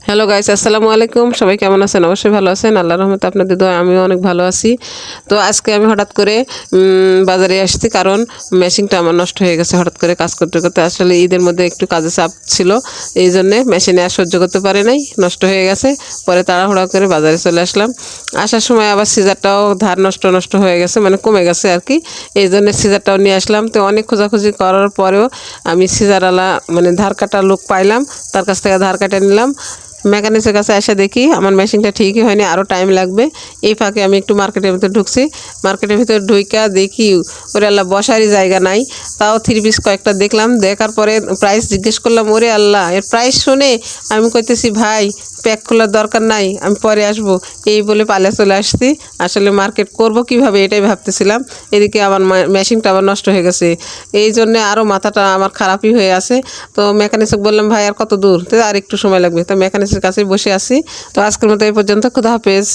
Hello guys, আসসালামু আলাইকুম। সবাই কেমন আছেন? অবশ্যই ভালো আছেন। আল্লাহর রহমতে আপনাদের দোয়ায় আমিও অনেক ভালো আছি। তো আজকে আমি হঠাৎ করে বাজারে আসছি, কারণ মেশিনটা আমার নষ্ট হয়ে গেছে হঠাৎ করে কাজ করতে করতে। আসলে ঈদের মধ্যে একটু কাজের চাপ ছিল, এই জন্যে মেশিনে আর সহ্য করতে পারে নাই, নষ্ট হয়ে গেছে। পরে তাড়াহুড়া করে বাজারে চলে আসলাম। আসার সময় আবার সিজারটাও ধার নষ্ট নষ্ট হয়ে গেছে, মানে কমে গেছে আর কি। এই জন্য সিজারটাও নিয়ে আসলাম। তো অনেক খোঁজাখুঁজি করার পরেও আমি সিজারওয়ালা, মানে ধার কাটা লোক পাইলাম, তার কাছ থেকে ধার কাটা নিলাম। মেকানিক্সের কাছে এসে দেখি আমার মেশিনটা ঠিকই হয়নি, আরও টাইম লাগবে। এই ফাঁকে আমি একটু মার্কেটের ভিতরে ঢুকছি। মার্কেটের ভিতরে ঢুইকা দেখি ওরে আল্লাহ, বসারই জায়গা নাই। তাও 3 পিস কয়েকটা দেখলাম, দেখার পরে প্রাইস জিজ্ঞেস করলাম। ওরে আল্লাহ, এর প্রাইস শুনে আমি কইতেছি, ভাই প্যাক খোলার দরকার নাই, আমি পরে আসবো, এই বলে পালিয়ে চলে আসছি। আসলে মার্কেট করব কিভাবে এটাই ভাবতেছিলাম। এদিকে আমার মেশিনটা আবার নষ্ট হয়ে গেছে, এই জন্যে আরও মাথাটা আমার খারাপই হয়ে আছে। তো মেকানিক্সকে বললাম, ভাই আর কত দূর? তো আর একটু সময় লাগবে। তো মেকানিক্সের কাছেই বসে আছি। তো আজকের মতো এই পর্যন্ত, খুদা হাফেজ।